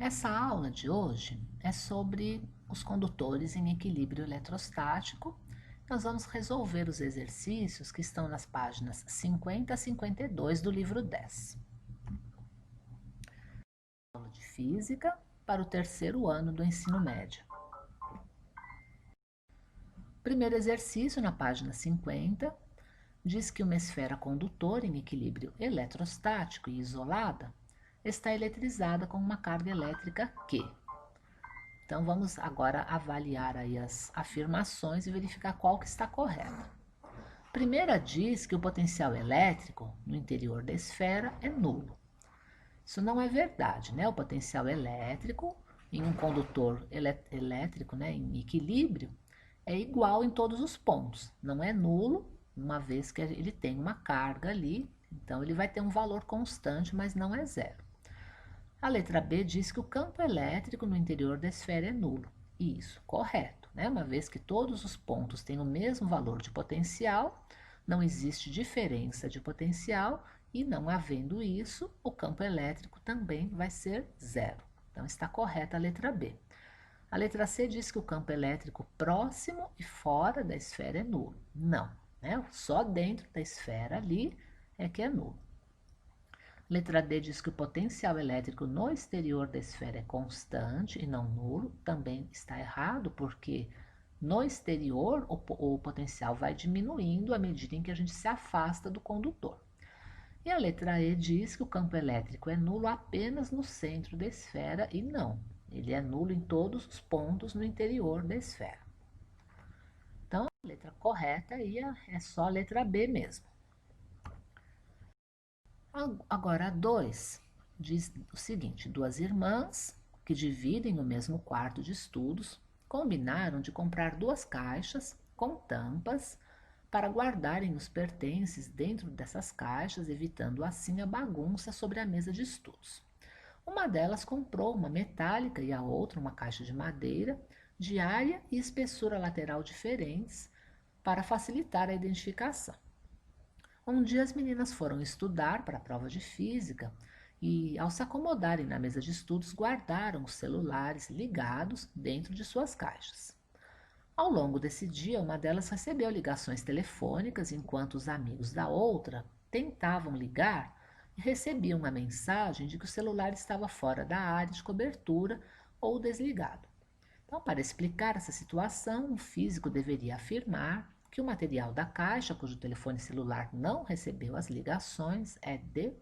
Essa aula de hoje é sobre os condutores em equilíbrio eletrostático. Nós vamos resolver os exercícios que estão nas páginas 50 a 52 do livro 10. Aula de Física para o terceiro ano do ensino médio. Primeiro exercício, na página 50, diz que uma esfera condutora em equilíbrio eletrostático e isolada está eletrizada com uma carga elétrica Q. Então, vamos agora avaliar aí as afirmações e verificar qual que está correta. Primeira diz que o potencial elétrico no interior da esfera é nulo. Isso não é verdade, né? O potencial elétrico em um condutor elétrico, né, em equilíbrio, é igual em todos os pontos. Não é nulo, uma vez que ele tem uma carga ali, então ele vai ter um valor constante, mas não é zero. A letra B diz que o campo elétrico no interior da esfera é nulo. Isso, correto, né? Uma vez que todos os pontos têm o mesmo valor de potencial, não existe diferença de potencial e, não havendo isso, o campo elétrico também vai ser zero. Então, está correta a letra B. A letra C diz que o campo elétrico próximo e fora da esfera é nulo. Não, né? Só dentro da esfera ali é que é nulo. Letra D diz que o potencial elétrico no exterior da esfera é constante e não nulo. Também está errado, porque no exterior o potencial vai diminuindo à medida em que a gente se afasta do condutor. E a letra E diz que o campo elétrico é nulo apenas no centro da esfera e não. Ele é nulo em todos os pontos no interior da esfera. Então, a letra correta aí é só a letra B mesmo. Agora, a 2 diz o seguinte: duas irmãs que dividem o mesmo quarto de estudos combinaram de comprar duas caixas com tampas para guardarem os pertences dentro dessas caixas, evitando assim a bagunça sobre a mesa de estudos. Uma delas comprou uma metálica e a outra uma caixa de madeira, de área e espessura lateral diferentes, para facilitar a identificação. Um dia as meninas foram estudar para a prova de física e, ao se acomodarem na mesa de estudos, guardaram os celulares ligados dentro de suas caixas. Ao longo desse dia, uma delas recebeu ligações telefônicas enquanto os amigos da outra tentavam ligar e recebiam uma mensagem de que o celular estava fora da área de cobertura ou desligado. Então, para explicar essa situação, o físico deveria afirmar que o material da caixa, cujo telefone celular não recebeu as ligações, é de...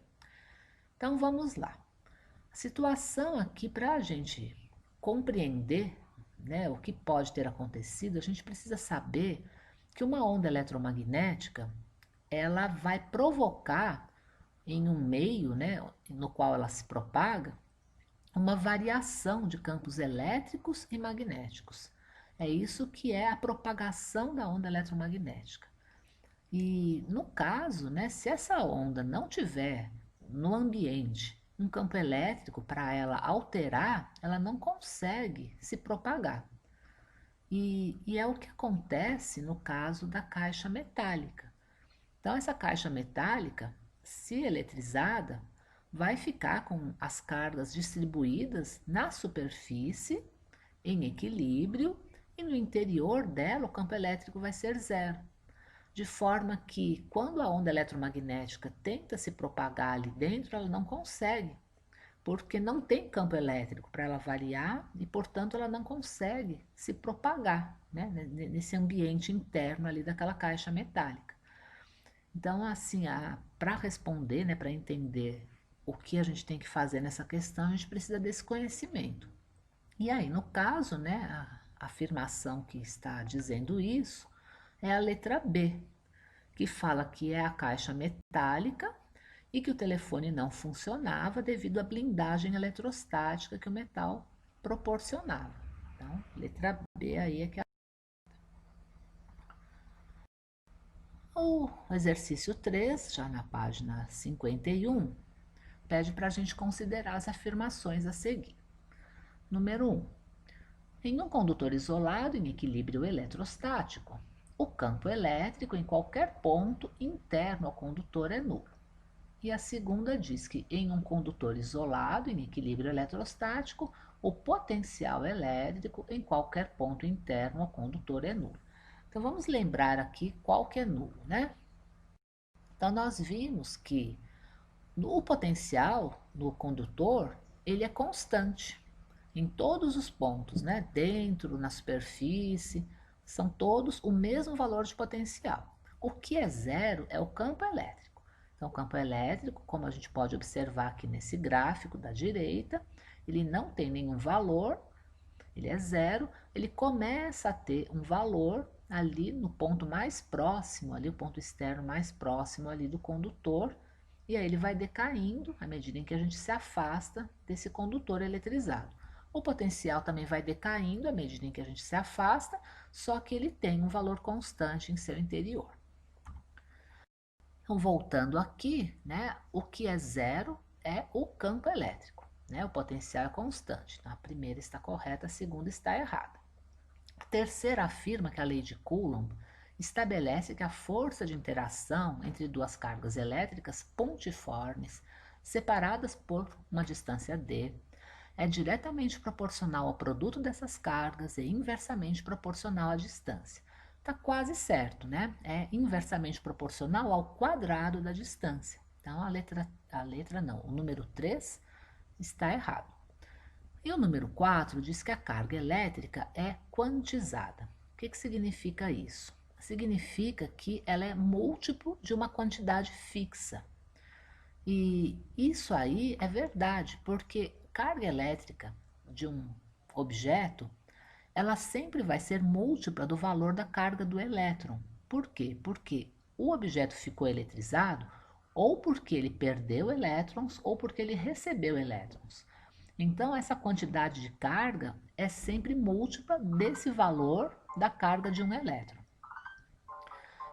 Então, vamos lá. A situação aqui, para a gente compreender, né, o que pode ter acontecido, a gente precisa saber que uma onda eletromagnética, ela vai provocar em um meio, né, no qual ela se propaga, uma variação de campos elétricos e magnéticos. É isso que é a propagação da onda eletromagnética. E no caso, né, se essa onda não tiver no ambiente um campo elétrico para ela alterar, ela não consegue se propagar. E é o que acontece no caso da caixa metálica. Então, essa caixa metálica, se eletrizada, vai ficar com as cargas distribuídas na superfície, em equilíbrio, e no interior dela o campo elétrico vai ser zero. De forma que, quando a onda eletromagnética tenta se propagar ali dentro, ela não consegue, porque não tem campo elétrico para ela variar e, portanto, ela não consegue se propagar, né, nesse ambiente interno ali daquela caixa metálica. Então, assim, para responder, né, para entender o que a gente tem que fazer nessa questão, a gente precisa desse conhecimento. E aí, no caso, né, a afirmação que está dizendo isso é a letra B, que fala que é a caixa metálica e que o telefone não funcionava devido à blindagem eletrostática que o metal proporcionava. Então, letra B aí é que é. O exercício 3, já na página 51, pede para a gente considerar as afirmações a seguir. Número 1. Em um condutor isolado em equilíbrio eletrostático, o campo elétrico em qualquer ponto interno ao condutor é nulo. E a segunda diz que em um condutor isolado, em equilíbrio eletrostático, o potencial elétrico em qualquer ponto interno ao condutor é nulo. Então vamos lembrar aqui qual que é nulo, né? Então nós vimos que o potencial no condutor, ele é constante em todos os pontos, né? Dentro, na superfície, são todos o mesmo valor de potencial. O que é zero é o campo elétrico. Então, o campo elétrico, como a gente pode observar aqui nesse gráfico da direita, ele não tem nenhum valor, ele é zero, ele começa a ter um valor ali no ponto mais próximo, ali o ponto externo mais próximo ali do condutor, e aí ele vai decaindo à medida em que a gente se afasta desse condutor eletrizado. O potencial também vai decaindo à medida em que a gente se afasta, só que ele tem um valor constante em seu interior. Então, voltando aqui, né, o que é zero é o campo elétrico, né, o potencial é constante. Então, a primeira está correta, a segunda está errada. A terceira afirma que a lei de Coulomb estabelece que a força de interação entre duas cargas elétricas pontiformes, separadas por uma distância d, é diretamente proporcional ao produto dessas cargas e inversamente proporcional à distância. Está quase certo, né? É inversamente proporcional ao quadrado da distância. Então, o número 3 está errado. E o número 4 diz que a carga elétrica é quantizada. O que significa isso? Significa que ela é múltiplo de uma quantidade fixa. E isso aí é verdade, porque carga elétrica de um objeto, ela sempre vai ser múltipla do valor da carga do elétron. Por quê? Porque o objeto ficou eletrizado ou porque ele perdeu elétrons ou porque ele recebeu elétrons. Então, essa quantidade de carga é sempre múltipla desse valor da carga de um elétron.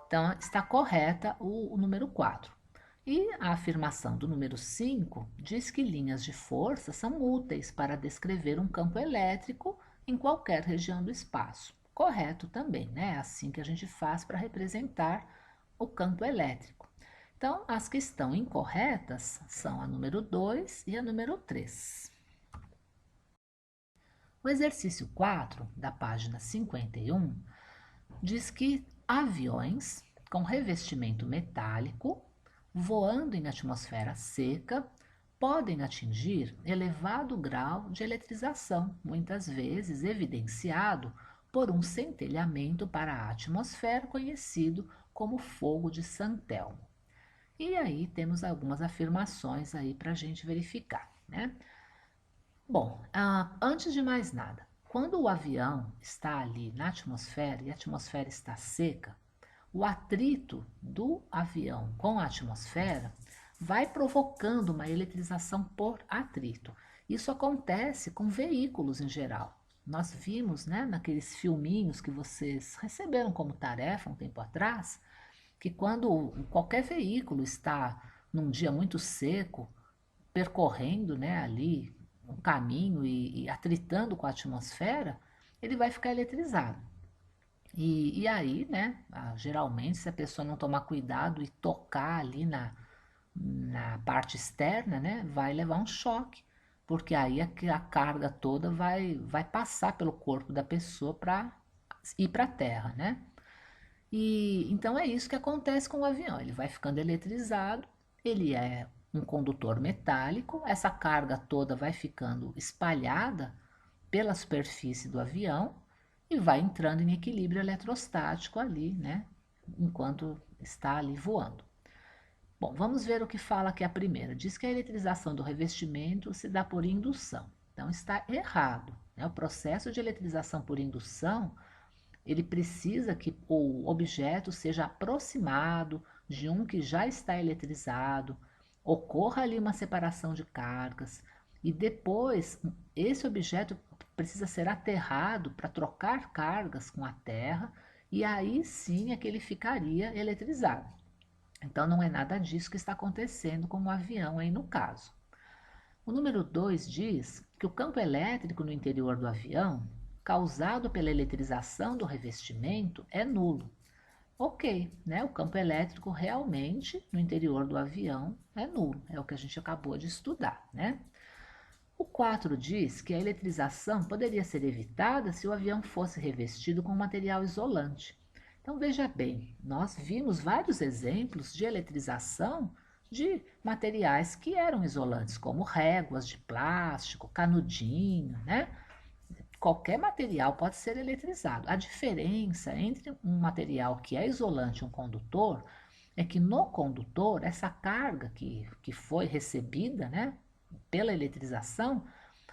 Então, está correta o número 4. E a afirmação do número 5 diz que linhas de força são úteis para descrever um campo elétrico em qualquer região do espaço. Correto também, né? É assim que a gente faz para representar o campo elétrico. Então, as que estão incorretas são a número 2 e a número 3. O exercício 4, da página 51, diz que aviões com revestimento metálico, voando em atmosfera seca, podem atingir elevado grau de eletrização, muitas vezes evidenciado por um centelhamento para a atmosfera conhecido como fogo de Santelmo. E aí temos algumas afirmações aí para a gente verificar, né? Bom, antes de mais nada, quando o avião está ali na atmosfera e a atmosfera está seca, o atrito do avião com a atmosfera vai provocando uma eletrização por atrito. Isso acontece com veículos em geral. Nós vimos, né, naqueles filminhos que vocês receberam como tarefa um tempo atrás, que quando qualquer veículo está num dia muito seco, percorrendo, né, ali um caminho e atritando com a atmosfera, ele vai ficar eletrizado. E aí, né, geralmente, se a pessoa não tomar cuidado e tocar ali na parte externa, né, vai levar um choque, porque aí a carga toda vai passar pelo corpo da pessoa para ir para a terra, né? E então é isso que acontece com o avião. Ele vai ficando eletrizado, ele é um condutor metálico, essa carga toda vai ficando espalhada pela superfície do avião e vai entrando em equilíbrio eletrostático ali, né? Enquanto está ali voando. Bom, vamos ver o que fala aqui a primeira. Diz que a eletrização do revestimento se dá por indução. Então está errado, né? O processo de eletrização por indução, ele precisa que o objeto seja aproximado de um que já está eletrizado, ocorra ali uma separação de cargas e depois esse objeto precisa ser aterrado para trocar cargas com a terra e aí sim é que ele ficaria eletrizado. Então não é nada disso que está acontecendo com o avião aí no caso. O número 2 diz que o campo elétrico no interior do avião, causado pela eletrização do revestimento, é nulo. ok, né? O campo elétrico realmente no interior do avião é nulo, é o que a gente acabou de estudar, né? O 4 diz que a eletrização poderia ser evitada se o avião fosse revestido com material isolante. Então veja bem, nós vimos vários exemplos de eletrização de materiais que eram isolantes, como réguas de plástico, canudinho, né? Qualquer material pode ser eletrizado. A diferença entre um material que é isolante e um condutor é que no condutor, essa carga que foi recebida, né, pela eletrização,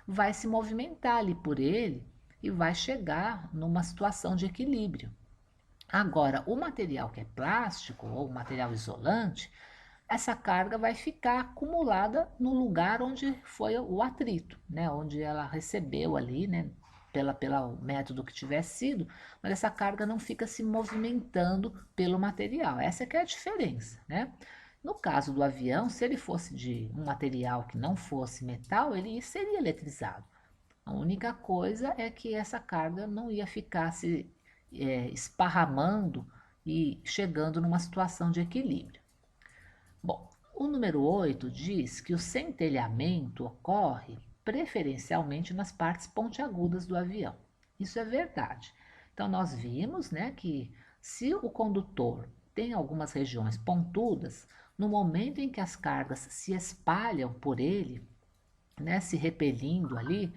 vai se movimentar ali por ele e vai chegar numa situação de equilíbrio. Agora, o material que é plástico ou material isolante, essa carga vai ficar acumulada no lugar onde foi o atrito, né? Onde ela recebeu ali, né? Pelo método que tiver sido, mas essa carga não fica se movimentando pelo material. Essa é que é a diferença, né? No caso do avião, se ele fosse de um material que não fosse metal, ele seria eletrizado. A única coisa é que essa carga não ia ficar se esparramando e chegando numa situação de equilíbrio. Bom, o número 8 diz que o centelhamento ocorre preferencialmente nas partes pontiagudas do avião. Isso é verdade. Então, nós vimos, né, que se o condutor tem algumas regiões pontudas, no momento em que as cargas se espalham por ele, né, se repelindo ali,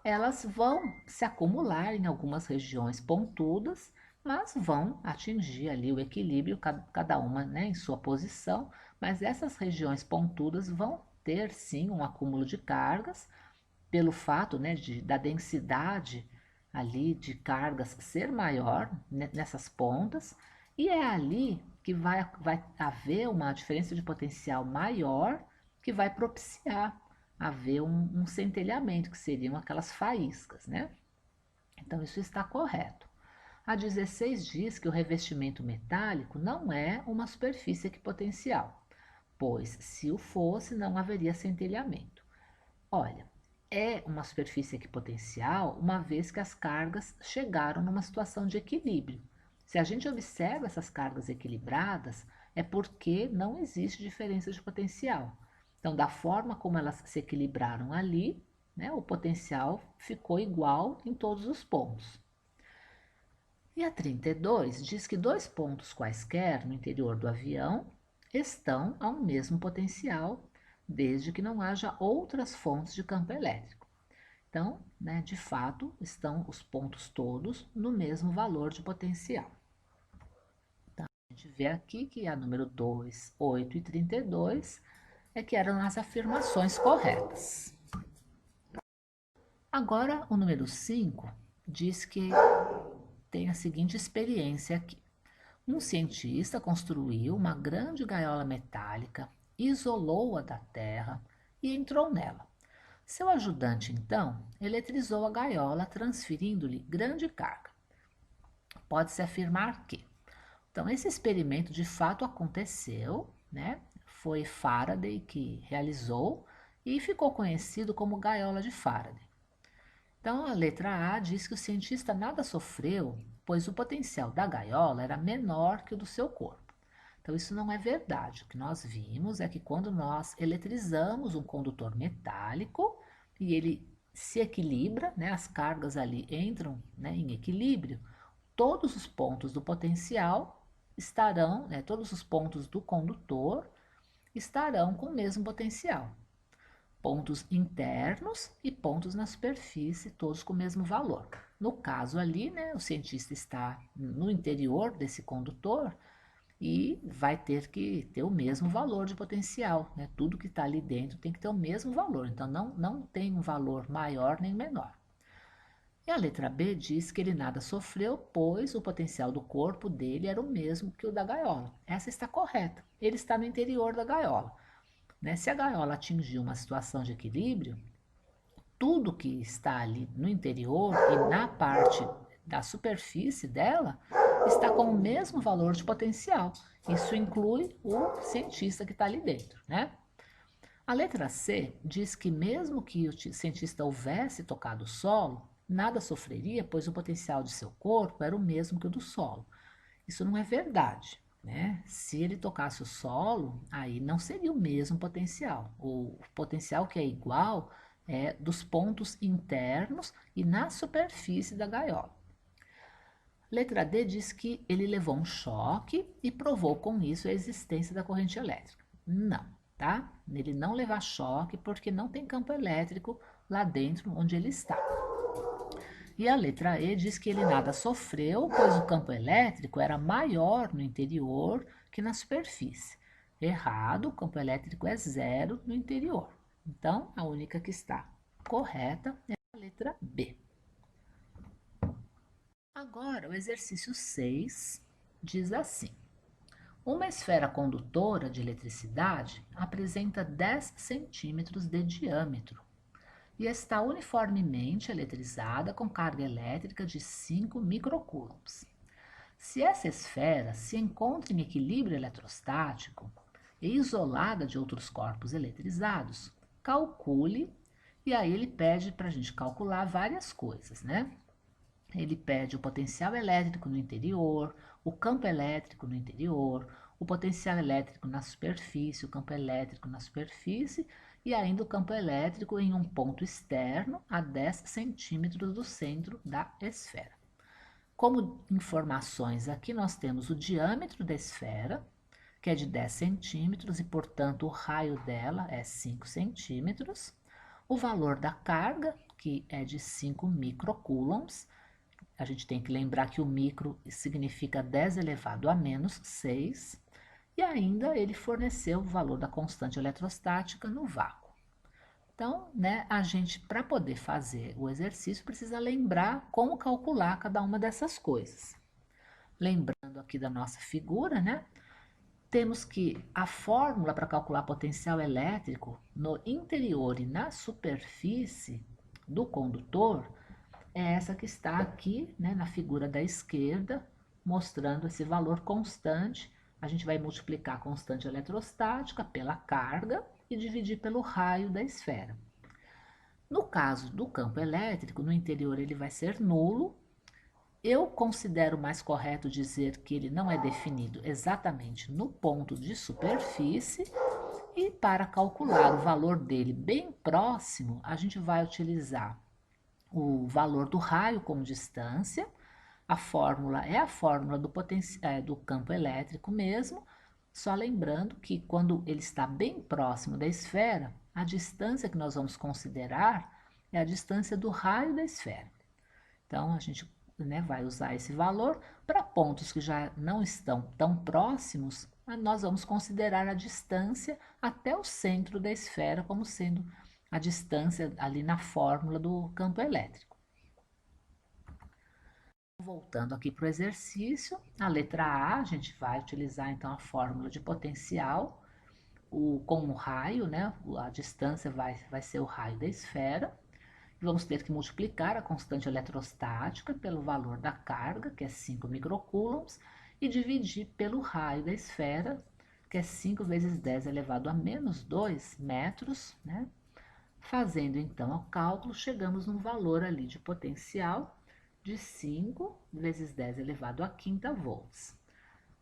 elas vão se acumular em algumas regiões pontudas, mas vão atingir ali o equilíbrio, cada uma, né, em sua posição, mas essas regiões pontudas vão ter sim um acúmulo de cargas, pelo fato, né, da densidade ali de cargas ser maior, né, nessas pontas, e é ali que vai haver uma diferença de potencial maior que vai propiciar haver um centelhamento, que seriam aquelas faíscas, né? Então, isso está correto. A 16 diz que o revestimento metálico não é uma superfície equipotencial, pois se o fosse, não haveria centelhamento. Olha, é uma superfície equipotencial uma vez que as cargas chegaram numa situação de equilíbrio. Se a gente observa essas cargas equilibradas, é porque não existe diferença de potencial. Então, da forma como elas se equilibraram ali, né, o potencial ficou igual em todos os pontos. E a 32 diz que dois pontos quaisquer no interior do avião estão ao mesmo potencial, desde que não haja outras fontes de campo elétrico. Então, né, de fato, estão os pontos todos no mesmo valor de potencial. Então, a gente vê aqui que a número 2, 8 e 32 é que eram as afirmações corretas. Agora, o número 5 diz que tem a seguinte experiência aqui. Um cientista construiu uma grande gaiola metálica, isolou-a da terra e entrou nela. Seu ajudante, então, eletrizou a gaiola, transferindo-lhe grande carga. Pode-se afirmar que, então, esse experimento de fato aconteceu, né? Foi Faraday que realizou e ficou conhecido como gaiola de Faraday. Então, a letra A diz que o cientista nada sofreu, pois o potencial da gaiola era menor que o do seu corpo. Então, isso não é verdade. O que nós vimos é que quando nós eletrizamos um condutor metálico e ele se equilibra, né, as cargas ali entram, né, em equilíbrio, todos os pontos do potencial estarão, né, todos os pontos do condutor estarão com o mesmo potencial. Pontos internos e pontos na superfície, todos com o mesmo valor. No caso ali, né, o cientista está no interior desse condutor e vai ter que ter o mesmo valor de potencial, né? Tudo que está ali dentro tem que ter o mesmo valor, então não tem um valor maior nem menor. E a letra B diz que ele nada sofreu, pois o potencial do corpo dele era o mesmo que o da gaiola. Essa está correta. Ele está no interior da gaiola. Né? Se a gaiola atingir uma situação de equilíbrio, tudo que está ali no interior e na parte da superfície dela está com o mesmo valor de potencial. Isso inclui o cientista que está ali dentro, né? A letra C diz que mesmo que o cientista houvesse tocado o solo, nada sofreria, pois o potencial de seu corpo era o mesmo que o do solo. Isso não é verdade, né? Se ele tocasse o solo, aí não seria o mesmo potencial. O potencial que é igual é dos pontos internos e na superfície da gaiola. Letra D diz que ele levou um choque e provou com isso a existência da corrente elétrica. Não, tá? Ele não leva choque porque não tem campo elétrico lá dentro onde ele está. E a letra E diz que ele nada sofreu, pois o campo elétrico era maior no interior que na superfície. Errado, o campo elétrico é zero no interior. Então, a única que está correta é a letra B. Agora, o exercício 6 diz assim: uma esfera condutora de eletricidade apresenta 10 centímetros de diâmetro e está uniformemente eletrizada com carga elétrica de 5 microcoulombs. Se essa esfera se encontra em equilíbrio eletrostático e isolada de outros corpos eletrizados, calcule, e aí ele pede para a gente calcular várias coisas, né? Ele pede o potencial elétrico no interior, o campo elétrico no interior, o potencial elétrico na superfície, o campo elétrico na superfície e ainda o campo elétrico em um ponto externo a 10 centímetros do centro da esfera. Como informações, aqui nós temos o diâmetro da esfera, que é de 10 centímetros e, portanto, o raio dela é 5 centímetros. O valor da carga, que é de 5 microcoulombs. A gente tem que lembrar que o micro significa 10 elevado a menos 6. E ainda ele forneceu o valor da constante eletrostática no vácuo. Então, né, a gente, para poder fazer o exercício, precisa lembrar como calcular cada uma dessas coisas. Lembrando aqui da nossa figura, né, temos que a fórmula para calcular potencial elétrico no interior e na superfície do condutor é essa que está aqui, né, na figura da esquerda, mostrando esse valor constante. A gente vai multiplicar a constante eletrostática pela carga e dividir pelo raio da esfera. No caso do campo elétrico, no interior ele vai ser nulo. Eu considero mais correto dizer que ele não é definido exatamente no ponto de superfície, e para calcular o valor dele bem próximo, a gente vai utilizar o valor do raio como distância. A fórmula é a fórmula do campo elétrico mesmo, só lembrando que quando ele está bem próximo da esfera, a distância que nós vamos considerar é a distância do raio da esfera. Então, a gente, né, vai usar esse valor. Para pontos que já não estão tão próximos, nós vamos considerar a distância até o centro da esfera como sendo a distância ali na fórmula do campo elétrico. Voltando aqui para o exercício, a letra A, a gente vai utilizar então a fórmula de potencial, com o raio, né? A distância vai ser o raio da esfera. Vamos ter que multiplicar a constante eletrostática pelo valor da carga, que é 5 microcoulombs, e dividir pelo raio da esfera, que é 5 vezes 10 elevado a menos 2 metros, né? Fazendo então o cálculo, chegamos num valor ali de potencial de 5 vezes 10 elevado a quinta volts.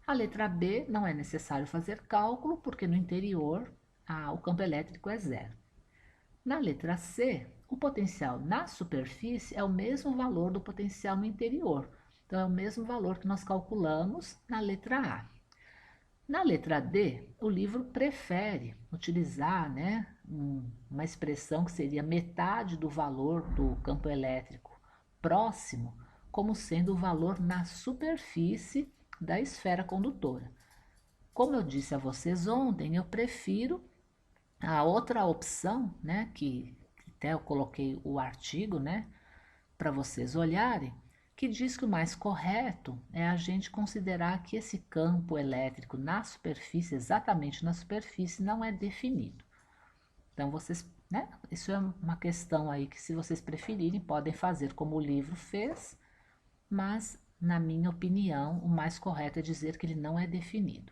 A letra B não é necessário fazer cálculo, porque no interior o campo elétrico é zero. Na letra C, o potencial na superfície é o mesmo valor do potencial no interior. Então, é o mesmo valor que nós calculamos na letra A. Na letra D, o livro prefere utilizar, né, uma expressão que seria metade do valor do campo elétrico próximo, como sendo o valor na superfície da esfera condutora. Como eu disse a vocês ontem, eu prefiro a outra opção, né, que até eu coloquei o artigo, né, para vocês olharem, que diz que o mais correto é a gente considerar que esse campo elétrico na superfície, exatamente na superfície, não é definido. Então, vocês, né, isso é uma questão aí que, se vocês preferirem, podem fazer como o livro fez, mas, na minha opinião, o mais correto é dizer que ele não é definido.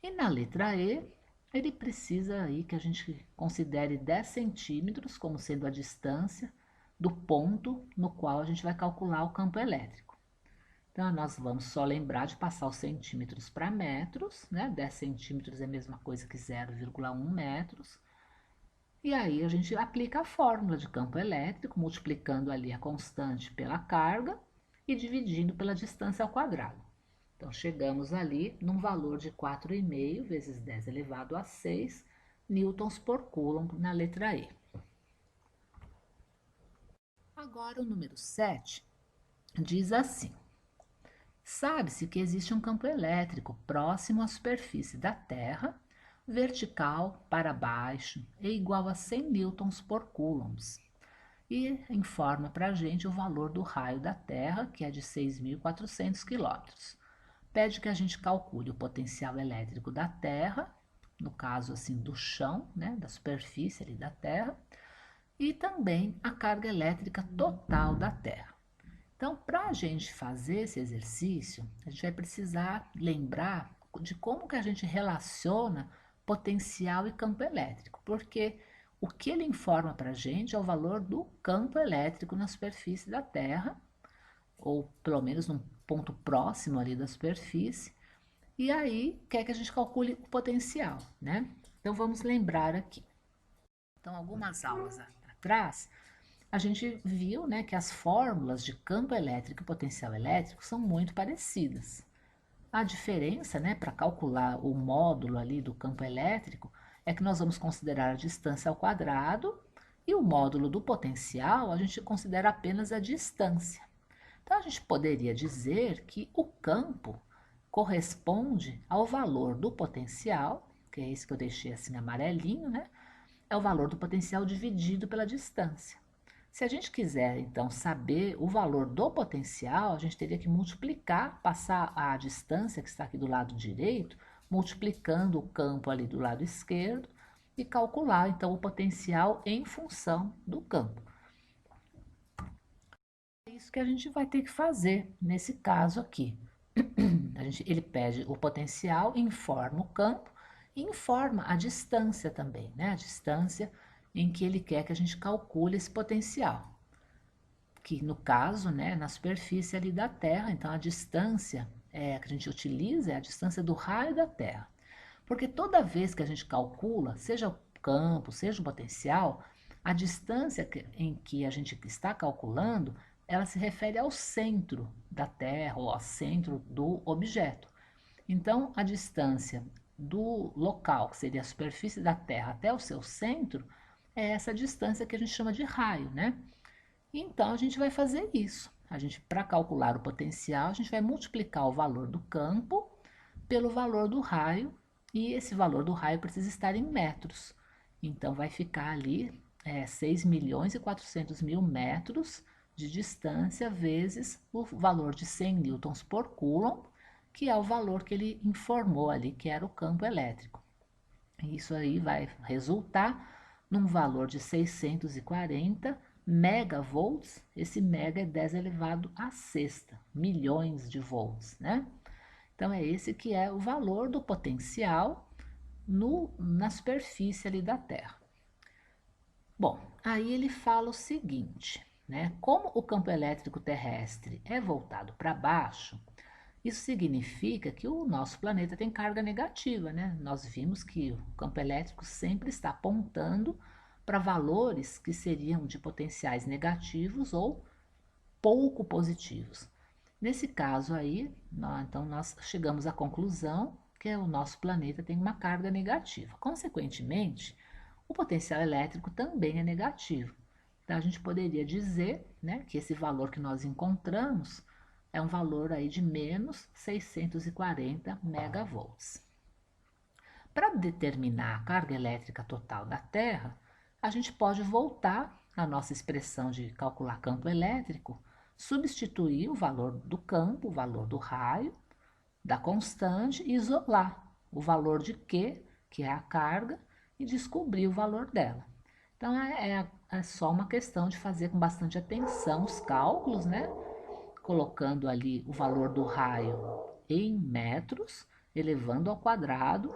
E na letra E, ele precisa aí que a gente considere 10 centímetros como sendo a distância do ponto no qual a gente vai calcular o campo elétrico. Então, nós vamos só lembrar de passar os centímetros para metros, né? 10 centímetros é a mesma coisa que 0,1 metros. E aí a gente aplica a fórmula de campo elétrico, multiplicando ali a constante pela carga e dividindo pela distância ao quadrado. Então, chegamos ali num valor de 4,5 vezes 10 elevado a 6 newtons por coulomb na letra E. Agora, o número 7 diz assim: sabe-se que existe um campo elétrico próximo à superfície da Terra, vertical para baixo, e igual a 100 newtons por coulombs. E informa para a gente o valor do raio da Terra, que é de 6.400 quilômetros. Pede que a gente calcule o potencial elétrico da Terra, no caso assim do chão, né, da superfície ali da Terra, e também a carga elétrica total da Terra. Então, para a gente fazer esse exercício, a gente vai precisar lembrar de como que a gente relaciona potencial e campo elétrico, porque o que ele informa para a gente é o valor do campo elétrico na superfície da Terra, ou pelo menos num ponto próximo ali da superfície, e aí quer que a gente calcule o potencial, né? Então vamos lembrar aqui. Então, algumas aulas atrás, a gente viu, né, que as fórmulas de campo elétrico e potencial elétrico são muito parecidas. A diferença, né, para calcular o módulo ali do campo elétrico é que nós vamos considerar a distância ao quadrado e o módulo do potencial a gente considera apenas a distância. Então, a gente poderia dizer que o campo corresponde ao valor do potencial, que é esse que eu deixei assim amarelinho, né? É o valor do potencial dividido pela distância. Se a gente quiser, então, saber o valor do potencial, a gente teria que multiplicar, passar a distância que está aqui do lado direito, multiplicando o campo ali do lado esquerdo e calcular, então, o potencial em função do campo. É isso que a gente vai ter que fazer nesse caso aqui. Ele pede o potencial, informa o campo e informa a distância também, né? A distância em que ele quer que a gente calcule esse potencial. Que no caso, né, na superfície ali da Terra, então a distância que a gente utiliza é a distância do raio da Terra. Porque toda vez que a gente calcula, seja o campo, seja o potencial, a distância em que a gente está calculando, ela se refere ao centro da Terra ou ao centro do objeto. Então, a distância do local, que seria a superfície da Terra, até o seu centro, é essa distância que a gente chama de raio, né? Então, a gente vai fazer isso. Para calcular o potencial, a gente vai multiplicar o valor do campo pelo valor do raio, e esse valor do raio precisa estar em metros. Então, vai ficar ali 6.400.000 metros de distância vezes o valor de 100 newtons por coulomb, que é o valor que ele informou ali, que era o campo elétrico. Isso aí vai resultar num valor de 640 megavolts. Esse mega é 10 elevado a sexta, milhões de volts, né? Então, é esse que é o valor do potencial na superfície ali da Terra. Bom, aí ele fala o seguinte, né? Como o campo elétrico terrestre é voltado para baixo, isso significa que o nosso planeta tem carga negativa, né? Nós vimos que o campo elétrico sempre está apontando para valores que seriam de potenciais negativos ou pouco positivos. Nesse caso aí, então nós chegamos à conclusão que o nosso planeta tem uma carga negativa. Consequentemente, o potencial elétrico também é negativo. Então a gente poderia dizer, né, que esse valor que nós encontramos é um valor aí de menos 640 megavolts. Para determinar a carga elétrica total da Terra, a gente pode voltar à nossa expressão de calcular campo elétrico, substituir o valor do campo, o valor do raio, da constante e isolar o valor de Q, que é a carga, e descobrir o valor dela. Então é só uma questão de fazer com bastante atenção os cálculos, né? Colocando ali o valor do raio em metros, elevando ao quadrado.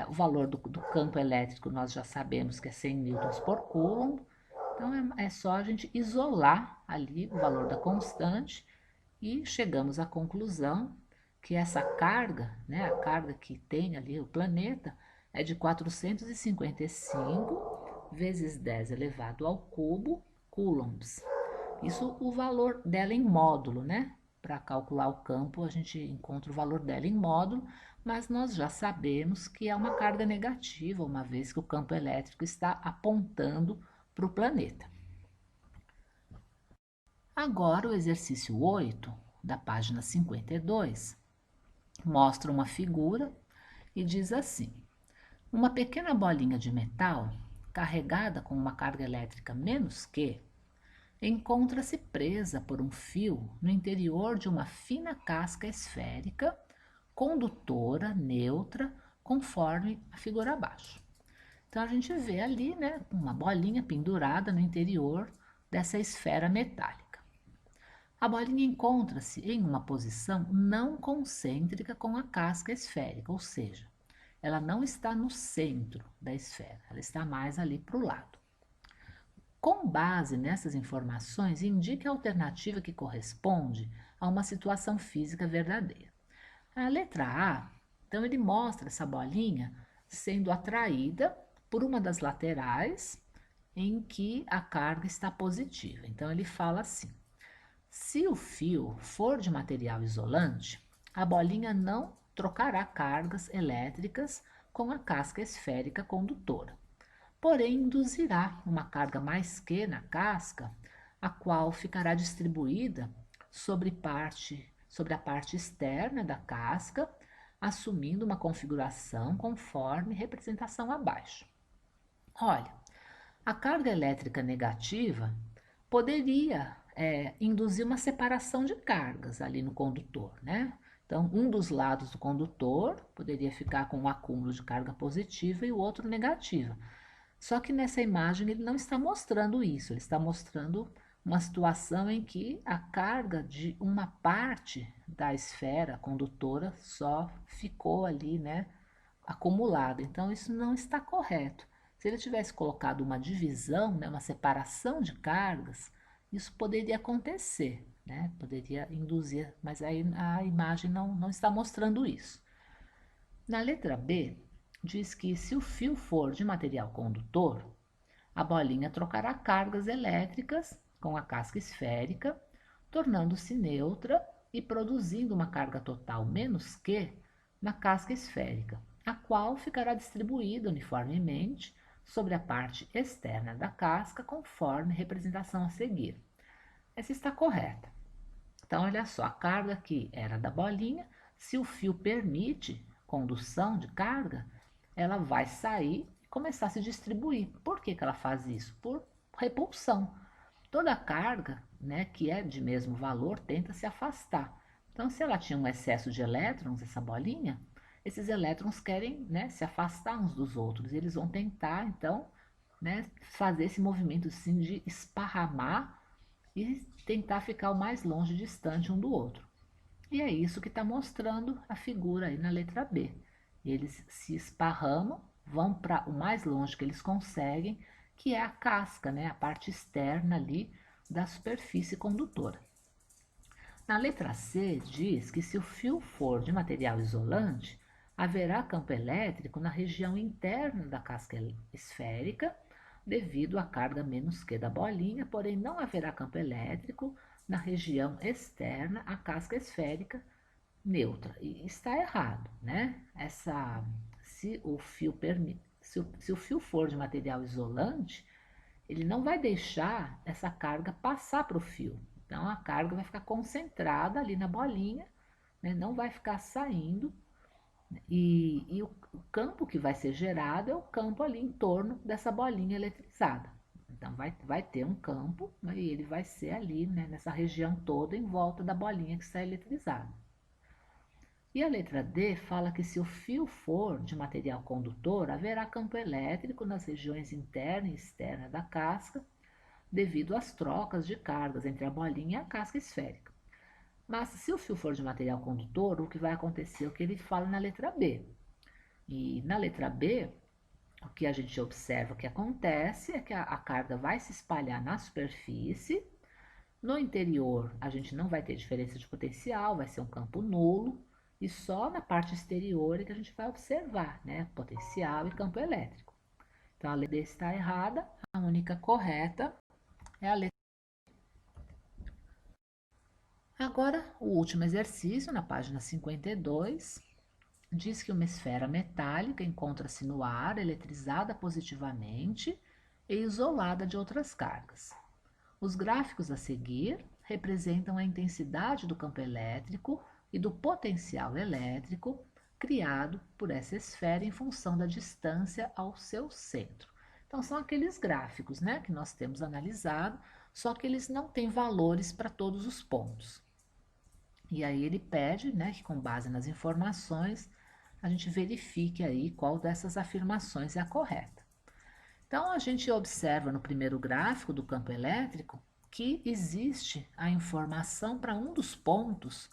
O valor do campo elétrico nós já sabemos que é 100 newtons por coulomb. Então, é só a gente isolar ali o valor da constante e chegamos à conclusão que essa carga, né, a carga que tem ali o planeta, é de 455 vezes 10 elevado ao cubo coulombs. Isso o valor dela em módulo, né? Para calcular o campo, a gente encontra o valor dela em módulo, mas nós já sabemos que é uma carga negativa, uma vez que o campo elétrico está apontando para o planeta. Agora, o exercício 8, da página 52, mostra uma figura e diz assim: uma pequena bolinha de metal, carregada com uma carga elétrica menos Q, encontra-se presa por um fio no interior de uma fina casca esférica, condutora, neutra, conforme a figura abaixo. Então a gente vê ali, né, uma bolinha pendurada no interior dessa esfera metálica. A bolinha encontra-se em uma posição não concêntrica com a casca esférica, ou seja, ela não está no centro da esfera, ela está mais ali para o lado. Com base nessas informações, indique a alternativa que corresponde a uma situação física verdadeira. A letra A, então ele mostra essa bolinha sendo atraída por uma das laterais em que a carga está positiva. Então ele fala assim: se o fio for de material isolante, a bolinha não trocará cargas elétricas com a casca esférica condutora, porém induzirá uma carga mais Q na casca, a qual ficará distribuída sobre a parte externa da casca, assumindo uma configuração conforme representação abaixo. Olha, a carga elétrica negativa poderia induzir uma separação de cargas ali no condutor, né? Então, um dos lados do condutor poderia ficar com um acúmulo de carga positiva e o outro negativa. Só que nessa imagem ele não está mostrando isso, ele está mostrando uma situação em que a carga de uma parte da esfera condutora só ficou ali, né, acumulada. Então isso não está correto. Se ele tivesse colocado uma divisão, né, uma separação de cargas, isso poderia acontecer, né? Poderia induzir, mas aí a imagem não está mostrando isso. Na letra B, diz que se o fio for de material condutor, a bolinha trocará cargas elétricas com a casca esférica, tornando-se neutra e produzindo uma carga total menos Q na casca esférica, a qual ficará distribuída uniformemente sobre a parte externa da casca, conforme a representação a seguir. Essa está correta. Então, olha só, a carga aqui era da bolinha. Se o fio permite condução de carga, ela vai sair e começar a se distribuir. Por que ela faz isso? Por repulsão. Toda carga, né, que é de mesmo valor, tenta se afastar. Então, se ela tinha um excesso de elétrons, essa bolinha, esses elétrons querem, né, se afastar uns dos outros. Eles vão tentar, então, né, fazer esse movimento assim, de esparramar e tentar ficar o mais longe distante um do outro. E é isso que está mostrando a figura aí na letra B. Eles se esparramam, vão para o mais longe que eles conseguem, que é a casca, né? A parte externa ali da superfície condutora. Na letra C diz que se o fio for de material isolante, haverá campo elétrico na região interna da casca esférica, devido à carga menos Q da bolinha, porém não haverá campo elétrico na região externa à casca esférica neutra. E está errado, né? Se o fio se o fio for de material isolante, ele não vai deixar essa carga passar para o fio. Então a carga vai ficar concentrada ali na bolinha, né? Não vai ficar saindo. E o campo que vai ser gerado é o campo ali em torno dessa bolinha eletrizada. Então vai ter um campo, né, e ele vai ser ali, né, nessa região toda em volta da bolinha que está eletrizada. E a letra D fala que se o fio for de material condutor, haverá campo elétrico nas regiões interna e externa da casca, devido às trocas de cargas entre a bolinha e a casca esférica. Mas se o fio for de material condutor, o que vai acontecer é o que ele fala na letra B. E na letra B, o que a gente observa que acontece é que a carga vai se espalhar na superfície, No interior, a gente não vai ter diferença de potencial, vai ser um campo nulo. E só na parte exterior é que a gente vai observar, né? Potencial e campo elétrico. Então, a letra D está errada. A única correta é a letra. Agora, o último exercício, na página 52, diz que uma esfera metálica encontra-se no ar, eletrizada positivamente e isolada de outras cargas. Os gráficos a seguir representam a intensidade do campo elétrico e do potencial elétrico criado por essa esfera em função da distância ao seu centro. Então, são aqueles gráficos, né, que nós temos analisado, só que eles não têm valores para todos os pontos. E aí ele pede, né, que com base nas informações, a gente verifique aí qual dessas afirmações é a correta. Então, a gente observa no primeiro gráfico do campo elétrico que existe a informação para um dos pontos,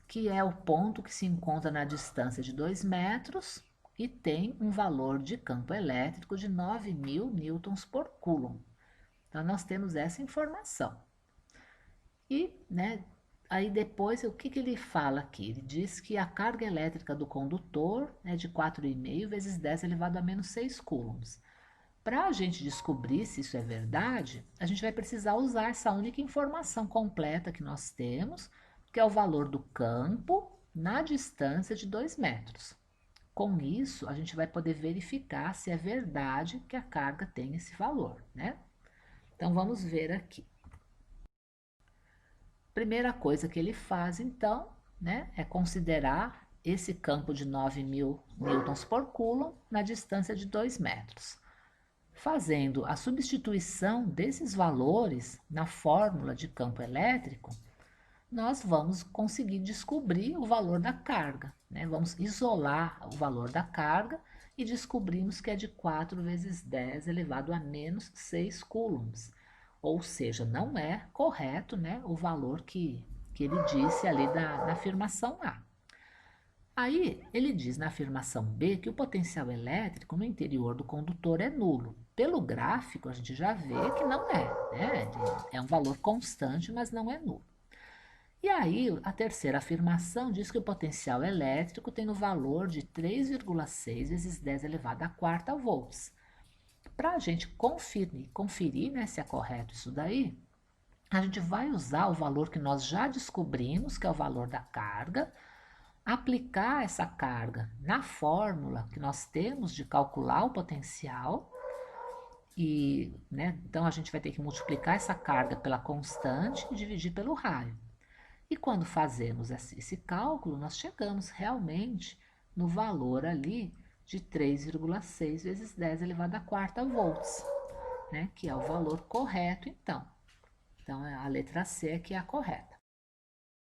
que é o ponto que se encontra na distância de 2 metros e tem um valor de campo elétrico de 9.000 newtons por coulomb. Então, nós temos essa informação. E, né, aí depois, o que ele fala aqui? Ele diz que a carga elétrica do condutor é de 4,5 vezes 10 elevado a menos 6 coulombs. Para a gente descobrir se isso é verdade, a gente vai precisar usar essa única informação completa que nós temos, que é o valor do campo na distância de 2 metros. Com isso, a gente vai poder verificar se é verdade que a carga tem esse valor, né? Então, vamos ver aqui. Primeira coisa que ele faz, então, né, é considerar esse campo de 9.000 newtons por coulomb na distância de 2 metros. Fazendo a substituição desses valores na fórmula de campo elétrico, nós vamos conseguir descobrir o valor da carga, né? Vamos isolar o valor da carga e descobrimos que é de 4 vezes 10 elevado a menos 6 coulombs. Ou seja, não é correto, né, o valor que ele disse ali na afirmação A. Aí ele diz na afirmação B que o potencial elétrico no interior do condutor é nulo. Pelo gráfico, a gente já vê que não é, né? É um valor constante, mas não é nulo. E aí, a terceira afirmação diz que o potencial elétrico tem o valor de 3,6 vezes 10 elevado à quarta volts. Para a gente conferir, né, se é correto isso daí, a gente vai usar o valor que nós já descobrimos, que é o valor da carga, aplicar essa carga na fórmula que nós temos de calcular o potencial e, né, então a gente vai ter que multiplicar essa carga pela constante e dividir pelo raio. E quando fazemos esse cálculo, nós chegamos realmente no valor ali de 3,6 vezes 10 elevado à quarta volts, né, que é o valor correto então. Então, a letra C que é a correta.